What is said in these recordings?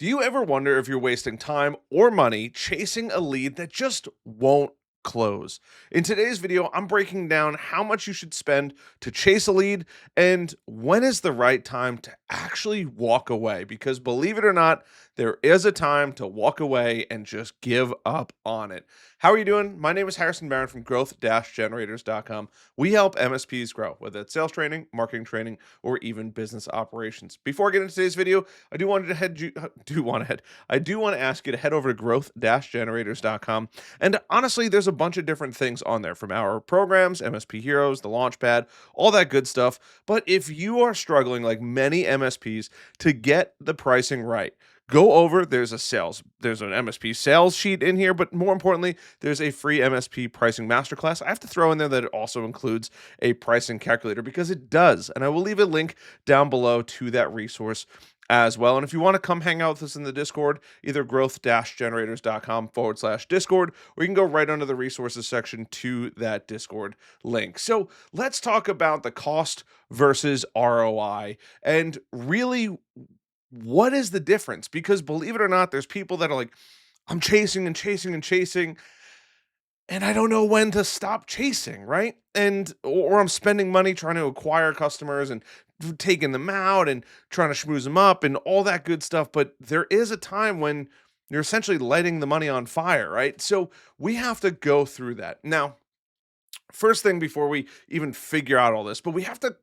Do you ever wonder if you're wasting time or money chasing a lead that just won't close? In today's video, I'm breaking down how much you should spend to chase a lead and when is the right time to actually walk away. Because believe it or not, there is a time to walk away and just give up on it. How are you doing? My name is Harrison Barron from growth-generators.com. We help MSPs grow, whether it's sales training, marketing training, or even business operations. Before I get into today's video, I do want to head you do want to head I do want to ask you to head over to growth-generators.com. And honestly, there's a bunch of different things on there from our programs, MSP Heroes, the Launchpad, all that good stuff. But if you are struggling like many MSPs to get the pricing right, go over. There's an MSP sales sheet in here, but more importantly, there's a free MSP pricing masterclass. I have to throw in there that it also includes a pricing calculator because it does. And I will leave a link down below to that resource as well. And if you want to come hang out with us in the Discord, either growth-generators.com/Discord, or you can go right under the resources section to that Discord link. So let's talk about the cost versus ROI and really what is the difference? Because believe it or not, there's people that are like, I'm chasing and chasing and chasing, and I don't know when to stop chasing, right? And or I'm spending money trying to acquire customers and taking them out and trying to schmooze them up and all that good stuff. But there is a time when you're essentially lighting the money on fire, right? So we have to go through that. Now, first thing before we even figure out all this, but we have to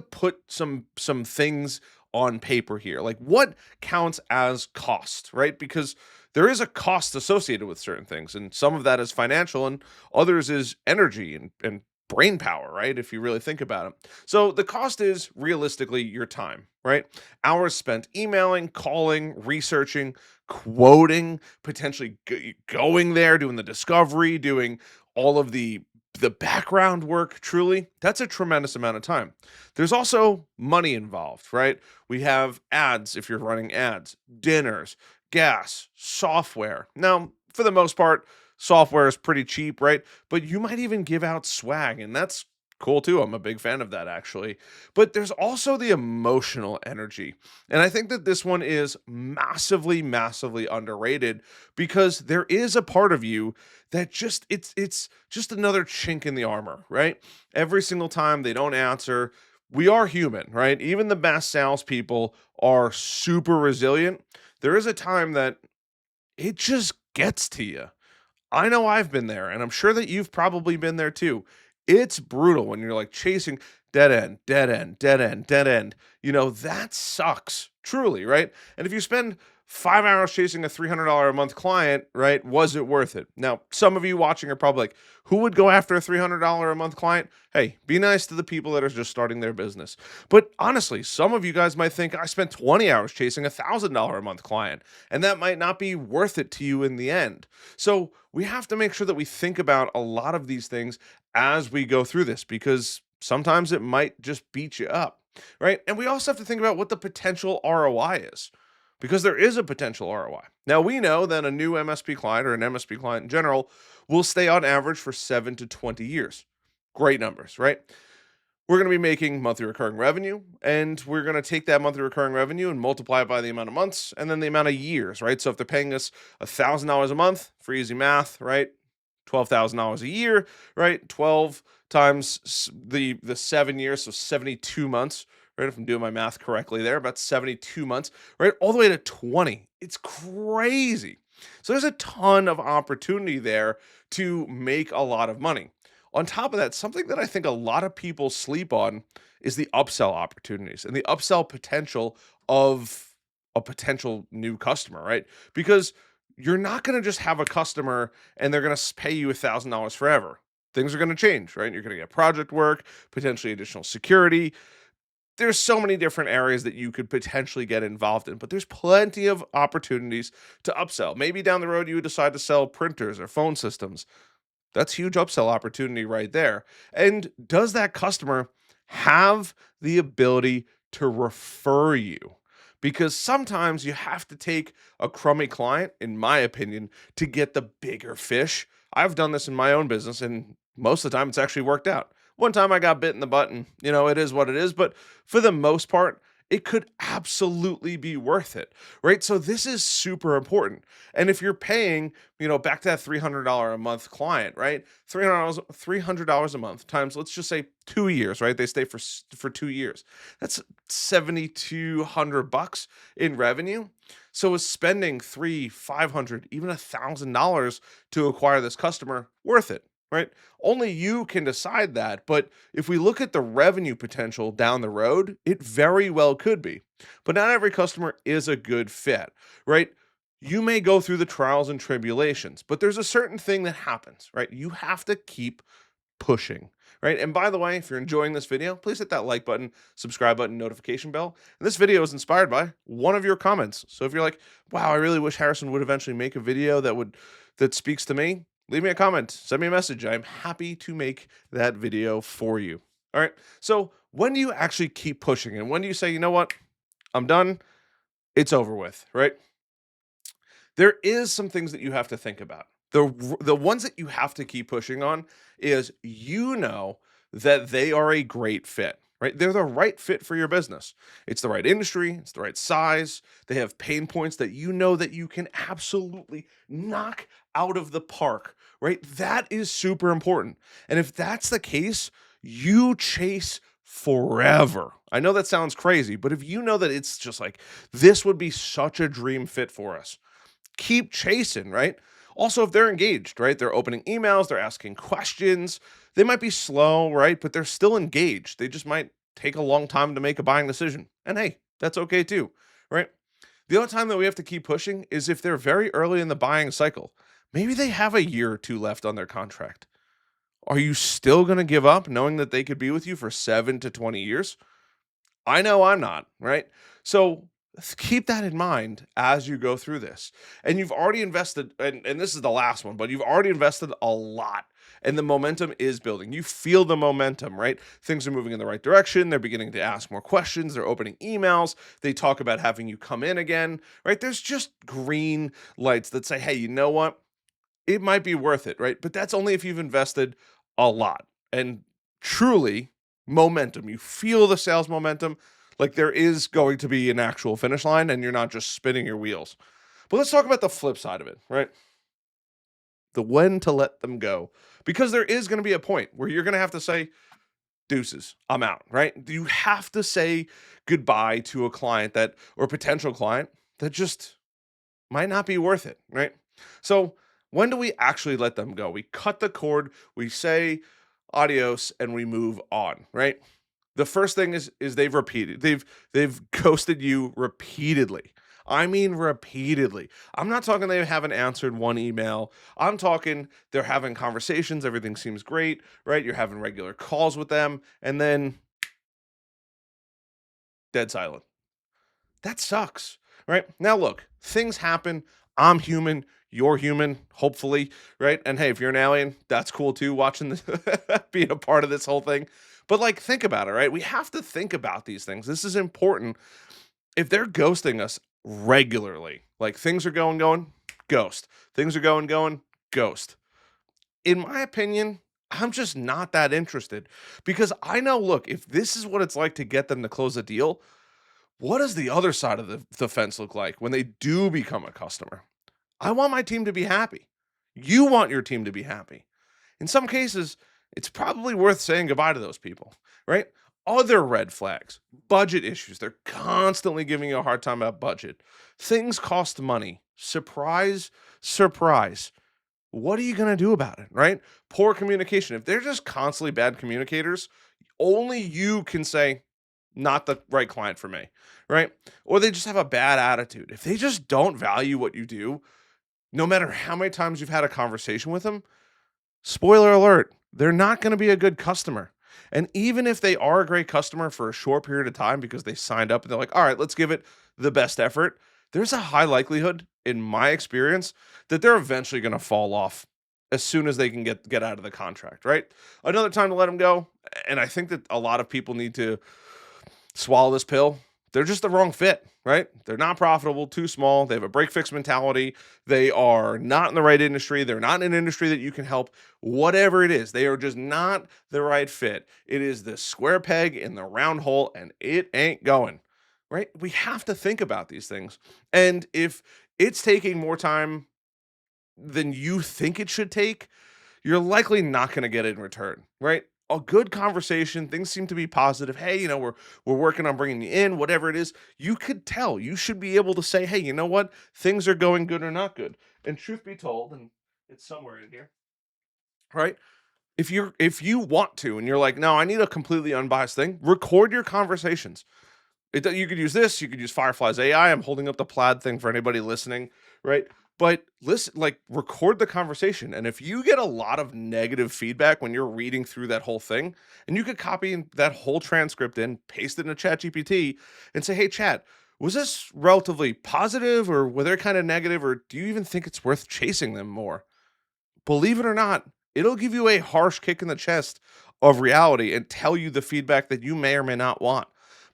put some things on paper here. Like what counts as cost, right? Because there is a cost associated with certain things, and some of that is financial, and others is energy and brain power, right? If you really think about it. So the cost is realistically your time, right? Hours spent emailing, calling, researching, quoting, potentially going there, doing the discovery, doing all of the background work. Truly, that's a tremendous amount of time. There's also money involved, right? We have ads if you're running ads, dinners, gas, software. Now, for the most part, software is pretty cheap, right? But you might even give out swag, and that's cool too. I'm a big fan of that actually. But there's also the emotional energy. And I think that this one is massively, massively underrated because there is a part of you that it's just another chink in the armor, right? Every single time they don't answer, we are human, right? Even the best salespeople are super resilient. There is a time that it just gets to you. I know I've been there, and I'm sure that you've probably been there too. It's brutal when you're like chasing dead end, dead end, dead end, dead end. That sucks, truly, right? And if you spend 5 hours chasing a $300 a month client, right, was it worth it? Now, some of you watching are probably like, who would go after a $300 a month client? Hey, be nice to the people that are just starting their business. But honestly, some of you guys might think I spent 20 hours chasing a $1,000 a month client, and that might not be worth it to you in the end. So we have to make sure that we think about a lot of these things as we go through this because sometimes it might just beat you up, right? And we also have to think about what the potential ROI is because there is a potential ROI. Now, we know that a new MSP client or an MSP client in general will stay on average for 7 to 20 years. Great numbers, right? We're going to be making monthly recurring revenue, and we're going to take that monthly recurring revenue and multiply it by the amount of months and then the amount of years, right? So if they're paying us $1,000 a month for easy math, right? $12,000 a year, right? 12 times the 7 years, so 72 months, right? If I'm doing my math correctly there, about 72 months, right? All the way to 20. It's crazy. So there's a ton of opportunity there to make a lot of money. On top of that, something that I think a lot of people sleep on is the upsell opportunities and the upsell potential of a potential new customer, right? Because you're not going to just have a customer and they're going to pay you $1,000 forever. Things are going to change, right? You're going to get project work, potentially additional security. There's so many different areas that you could potentially get involved in, but there's plenty of opportunities to upsell. Maybe down the road you would decide to sell printers or phone systems. That's huge upsell opportunity right there. And does that customer have the ability to refer you? Because sometimes you have to take a crummy client, in my opinion, to get the bigger fish. I've done this in my own business, and most of the time it's actually worked out. One time I got bit in the butt, and it is what it is. But for the most part, it could absolutely be worth it, right? So this is super important. And if you're paying, back to that $300 a month client, right? $300 a month times, let's just say 2 years, right? They stay for 2 years. That's 7,200 bucks in revenue. So is spending 500, even $1,000 to acquire this customer worth it? Right? Only you can decide that. But if we look at the revenue potential down the road, it very well could be. But not every customer is a good fit, right? You may go through the trials and tribulations, but there's a certain thing that happens, right? You have to keep pushing, right? And by the way, if you're enjoying this video, please hit that like button, subscribe button, notification bell. And this video is inspired by one of your comments. So if you're like, wow, I really wish Harrison would eventually make a video that speaks to me, leave me a comment, send me a message. I'm happy to make that video for you. All right. So when do you actually keep pushing? And when do you say, you know what? I'm done. It's over with, right? There is some things that you have to think about. The ones that you have to keep pushing on is that they are a great fit, right? They're the right fit for your business. It's the right industry, it's the right size. They have pain points that that you can absolutely knock out of the park, right? That is super important. And if that's the case, you chase forever. I know that sounds crazy, but if you know that it's just like this would be such a dream fit for us, keep chasing, right? Also, if they're engaged, right? They're opening emails, they're asking questions. They might be slow, right? But they're still engaged. They just might take a long time to make a buying decision. And hey, that's okay too, right? The only time that we have to keep pushing is if they're very early in the buying cycle. Maybe they have a year or two left on their contract. Are you still going to give up knowing that they could be with you for 7 to 20 years? I know I'm not, right? So keep that in mind as you go through this. And you've already invested, and this is the last one, but you've already invested a lot. And the momentum is building. You feel the momentum, right? Things are moving in the right direction. They're beginning to ask more questions. They're opening emails. They talk about having you come in again, right? There's just green lights that say, hey, you know what? It might be worth it, right? But that's only if you've invested a lot and truly momentum. You feel the sales momentum, like there is going to be an actual finish line and you're not just spinning your wheels. But let's talk about the flip side of it, right? The when to let them go. Because there is going to be a point where you're going to have to say, deuces, I'm out, right? You have to say goodbye to a client or potential client that just might not be worth it, right? So when do we actually let them go? We cut the cord, we say adios, and we move on, right? The first thing is they've ghosted you repeatedly. I mean repeatedly. I'm not talking they haven't answered one email. I'm talking they're having conversations, everything seems great, right? You're having regular calls with them, and then dead silent. That sucks, right? Now, look, things happen. I'm human. You're human, hopefully, right? And hey, if you're an alien, that's cool too, watching this, being a part of this whole thing. But like, think about it, right? We have to think about these things. This is important. If they're ghosting us regularly, like things are going, ghost. Things are going, ghost. In my opinion, I'm just not that interested because I know, look, if this is what it's like to get them to close a deal, what does the other side of the fence look like when they do become a customer? I want my team to be happy. You want your team to be happy. In some cases, it's probably worth saying goodbye to those people, right? Other red flags, budget issues. They're constantly giving you a hard time about budget. Things cost money. Surprise, surprise. What are you going to do about it, right? Poor communication. If they're just constantly bad communicators, only you can say, not the right client for me, right? Or they just have a bad attitude. If they just don't value what you do, no matter how many times you've had a conversation with them, spoiler alert, they're not going to be a good customer. And even if they are a great customer for a short period of time because they signed up and they're like, all right, let's give it the best effort, there's a high likelihood, in my experience, that they're eventually going to fall off as soon as they can get out of the contract, right? Another time to let them go, and I think that a lot of people need to swallow this pill. They're just the wrong fit, right? They're not profitable, too small. They have a break fix mentality. They are not in the right industry. They're not in an industry that you can help. Whatever it is, they are just not the right fit. It is the square peg in the round hole, and it ain't going. right? We have to think about these things. And if it's taking more time than you think it should take, you're likely not going to get it in return, right? A good conversation, things seem to be positive. Hey, we're working on bringing you in, whatever it is. You could tell. You should be able to say, hey, you know what? Things are going good or not good. And truth be told, and it's somewhere in here, right? If you want to, and you're like, no, I need a completely unbiased thing. Record your conversations. You could use this, you could use Firefly's AI. I'm holding up the plaid thing for anybody listening, right? But listen, like record the conversation. And if you get a lot of negative feedback when you're reading through that whole thing, and you could copy that whole transcript in, paste it in a chat GPT and say, hey, chat, was this relatively positive or were they kind of negative? Or do you even think it's worth chasing them more? Believe it or not, it'll give you a harsh kick in the chest of reality and tell you the feedback that you may or may not want.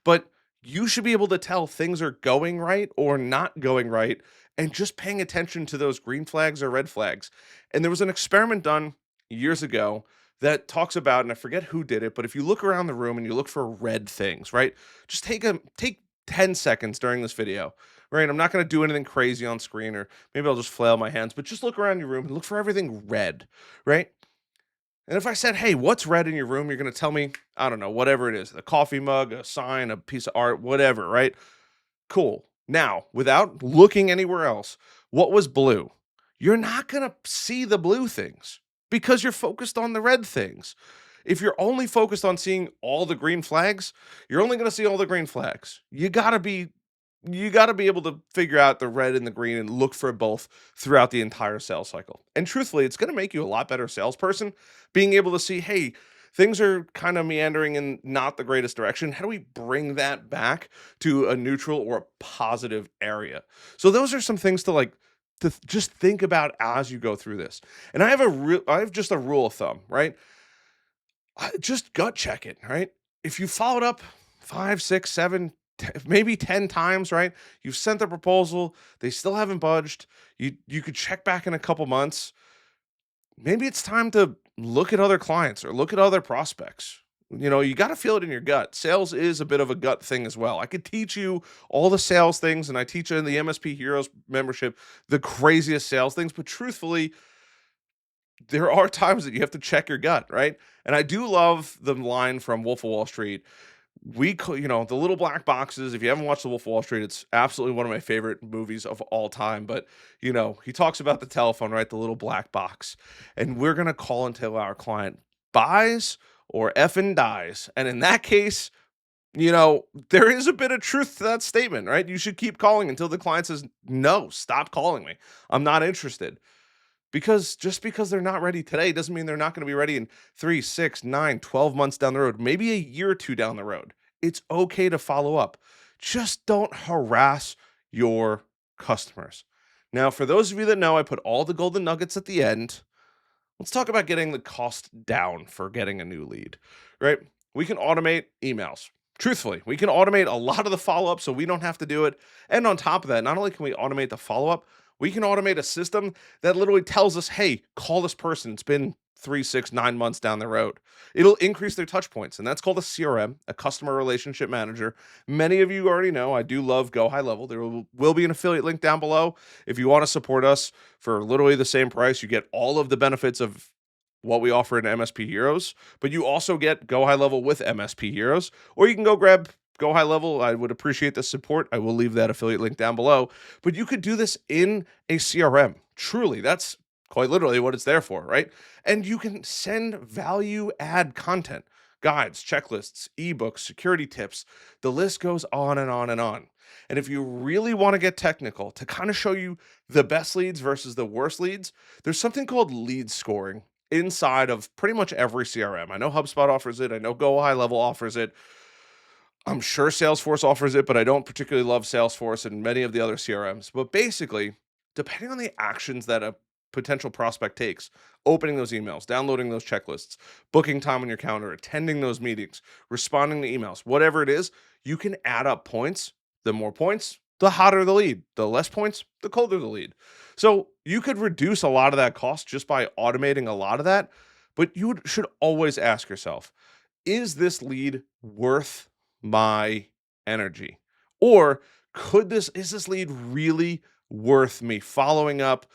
But you should be able to tell things are going right or not going right and just paying attention to those green flags or red flags. And there was an experiment done years ago that talks about, and I forget who did it, but if you look around the room and you look for red things, right? Just take 10 seconds during this video, right? I'm not going to do anything crazy on screen, or maybe I'll just flail my hands, but just look around your room and look for everything red, right? And if I said, hey, what's red in your room? You're going to tell me, I don't know, whatever it is, a coffee mug, a sign, a piece of art, whatever, right? Cool. Now, without looking anywhere else, what was blue? You're not going to see the blue things because you're focused on the red things. If you're only focused on seeing all the green flags, you're only going to see all the green flags. You got to be able to figure out the red and the green and look for both throughout the entire sales cycle. And truthfully, it's going to make you a lot better salesperson being able to see, hey, things are kind of meandering in not the greatest direction. How do we bring that back to a neutral or a positive area? So those are some things to just think about as you go through this. And I have just a rule of thumb, right? Just gut check it, right? If you followed up 5, 6, 7, maybe 10 times, right? You've sent the proposal, they still haven't budged. You could check back in a couple months. Maybe it's time to look at other clients or look at other prospects. You got to feel it in your gut. Sales is a bit of a gut thing as well. I could teach you all the sales things, and I teach in the MSP Heroes membership the craziest sales things, but truthfully, there are times that you have to check your gut, right? And I do love the line from Wolf of Wall Street. The little black boxes. If you haven't watched The Wolf of Wall Street, it's absolutely one of my favorite movies of all time. But he talks about the telephone, right? The little black box, and we're gonna call until our client buys or effing dies. And in that case, there is a bit of truth to that statement, right? You should keep calling until the client says, no, stop calling me. I'm not interested. Because just because they're not ready today doesn't mean they're not going to be ready in 3, 6, 9, 12 months down the road, maybe a year or two down the road. It's okay to follow up. Just don't harass your customers. Now, for those of you that know, I put all the golden nuggets at the end. Let's talk about getting the cost down for getting a new lead, right? We can automate emails. Truthfully, we can automate a lot of the follow up so we don't have to do it. And on top of that, not only can we automate the follow up, we can automate a system that literally tells us, hey, call this person. It's been 3, 6, 9 months down the road. It'll increase their touch points. And that's called a CRM, a customer relationship manager. Many of you already know I do love Go High Level. There will be an affiliate link down below. If you want to support us for literally the same price, you get all of the benefits of what we offer in MSP Heroes, but you also get Go High Level with MSP Heroes, or you can go grab Go High Level. I would appreciate the support. I will leave that affiliate link down below, but you could do this in a CRM. Truly, that's quite literally what it's there for, right? And you can send value add content, guides, checklists, ebooks, security tips. The list goes on and on and on. And if you really want to get technical to kind of show you the best leads versus the worst leads, there's something called lead scoring inside of pretty much every CRM. I know HubSpot offers it. I know Go High Level offers it. I'm sure Salesforce offers it, but I don't particularly love Salesforce and many of the other CRMs. But basically, depending on the actions that a potential prospect takes, opening those emails, downloading those checklists, booking time on your calendar, attending those meetings, responding to emails, whatever it is, you can add up points. The more points, the hotter the lead. The less points, the colder the lead. So you could reduce a lot of that cost just by automating a lot of that. But should always ask yourself, is this lead worth my energy? Or is this lead really worth me following up,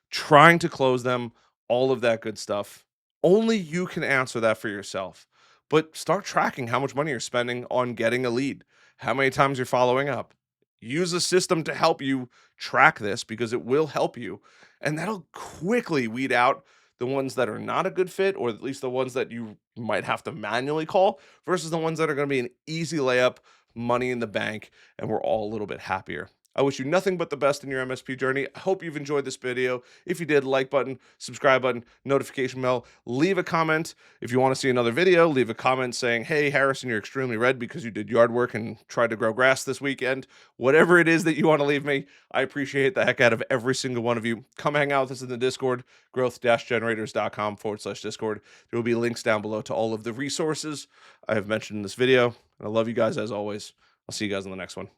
trying to close them, all of that good stuff? Only you can answer that for yourself. But start tracking how much money you're spending on getting a lead, how many times you're following up. Use a system to help you track this because it will help you. And that'll quickly weed out the ones that are not a good fit, or at least the ones that you might have to manually call, versus the ones that are going to be an easy layup, money in the bank, and we're all a little bit happier. I wish you nothing but the best in your MSP journey. I hope you've enjoyed this video. If you did, like button, subscribe button, notification bell, leave a comment. If you want to see another video, leave a comment saying, hey, Harrison, you're extremely red because you did yard work and tried to grow grass this weekend. Whatever it is that you want to leave me, I appreciate the heck out of every single one of you. Come hang out with us in the Discord, growth-generators.com/Discord. There will be links down below to all of the resources I have mentioned in this video. And I love you guys as always. I'll see you guys in the next one.